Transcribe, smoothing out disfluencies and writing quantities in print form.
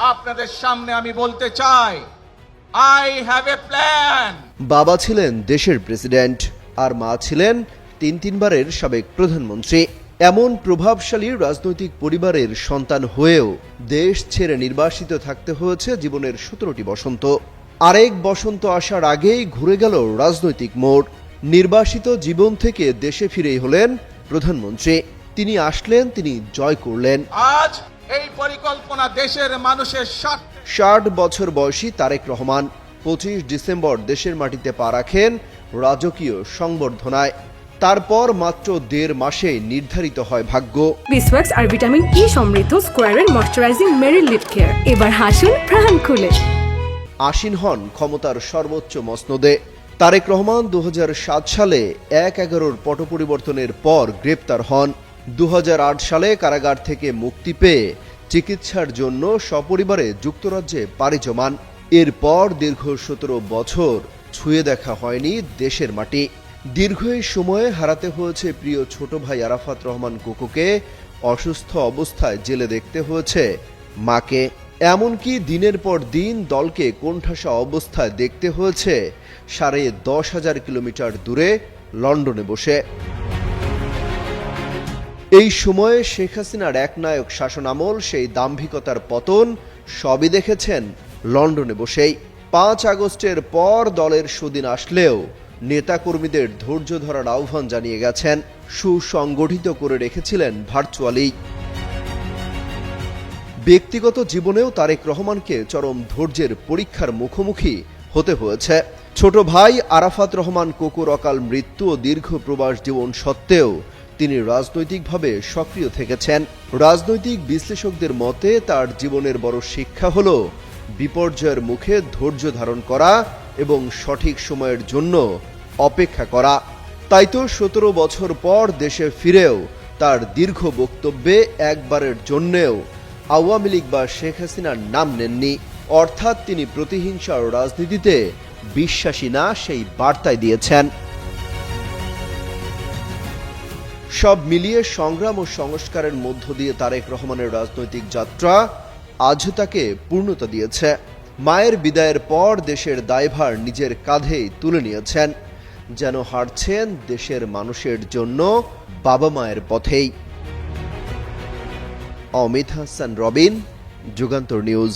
আপনাদের সামনে আমি বলতে চাই, আই হ্যাভ এ প্ল্যান। বাবা ছিলেন দেশের প্রেসিডেন্ট আর মা ছিলেন তিনবারের সাবেক প্রধানমন্ত্রী। এমন প্রভাবশালী রাজনৈতিক পরিবারের সন্তান হয়েও দেশ ছেড়ে নির্বাসিত থাকতে হয়েছে জীবনের 17টি বসন্ত। আরেক বসন্ত আসার আগেই ঘুরে গেল রাজনৈতিক মোড়। নির্বাসিত জীবন থেকে দেশে ফিরেই হলেন প্রধানমন্ত্রী। তিনি আসলেন, তিনি জয় করলেন। আজ এই পরিকল্পনা দেশের মানুষের 60 বছর বয়সী তারেক রহমান 25 ডিসেম্বর দেশের মাটিতে পা রাখেন রাজকীয় সংবর্ধনায়। তারপর মাত্র 1.5 মাসে নির্ধারিত হয় ভাগ্য। বিসওয়াক্স আর ভিটামিন ই সমৃদ্ধ স্কোয়ারের ময়শ্চারাইজিং মেরি লিপ কেয়ার। এবার হাসুন প্রাণ খুলে। আসীন হন ক্ষমতার সর্বোচ্চ মসনদে। তারেক রহমান 2007 সালে 1/11 পট পরিবর্তনের পর গ্রেপ্তার হন। 2008 সালে কারাগার থেকে মুক্তি পেয়ে চিকিৎসার জন্য সপরিবারে যুক্তরাজ্যে পাড়ি জমান। এরপর দীর্ঘ 17 বছর ছুঁয়ে দেখা হয়নি দেশের মাটি। দীর্ঘ এই সময়ে হারাতে হয়েছে প্রিয় ছোট ভাই আরাফাত রহমান কোকোকে, অসুস্থ অবস্থায় জেলে দেখতে হয়েছে মাকে, এমনকি দিনের পর দিন দলকে কোণঠাসা অবস্থায় দেখতে হয়েছে 10,500 কিলোমিটার দূরে লন্ডনে বসে। এই সময়ে শেখ হাসিনার একনায়ক শাসনামল, সেই দাম্ভিকতার পতন সবই দেখেছেন লন্ডনে বসেই। 5 আগস্টের পর দলের সুদিন আসলেও নেতাকর্মীদের ধৈর্য ধরার আহ্বান জানিয়ে গেছেন, সুসংগঠিত করে রেখেছিলেন ভার্চুয়ালি। ব্যক্তিগত জীবনেও তারেক রহমানকে চরম ধৈর্যের পরীক্ষার মুখোমুখি হতে হয়েছে। ছোট ভাই আরাফাত রহমান কোকোর অকাল মৃত্যু ও দীর্ঘ প্রবাস জীবন সত্ত্বেও তিনি রাজনৈতিকভাবে সক্রিয় থেকেছেন। রাজনৈতিক বিশ্লেষকদের মতে তার জীবনের বড় শিক্ষা হল বিপর্যয়ের মুখে ধৈর্য ধারণ করা এবং সঠিক সময়ের জন্য অপেক্ষা করা। তাই তো 17 বছর পর দেশে ফিরেও তার দীর্ঘ বক্তব্যে একবারের জন্যেও আওয়ামী লীগ বা শেখ হাসিনার নাম নেননি। অর্থাৎ তিনি প্রতিহিংসার রাজনীতিতে বিশ্বাসী না, সেই বার্তাই দিয়েছেন। সব মিলিয়ে সংগ্রাম ও সংস্কারের মধ্য দিয়ে তারেক রহমানের রাজনৈতিক যাত্রা আজও তাকে পূর্ণতা দিয়েছে। মায়ের বিদায়ের পর দেশের দায়ভার নিজের কাঁধেই তুলে নিয়েছেন, যেন হাঁটছেন দেশের মানুষের জন্য বাবা মায়ের পথেই। অমিত হাসান রবিন, যুগান্তর নিউজ।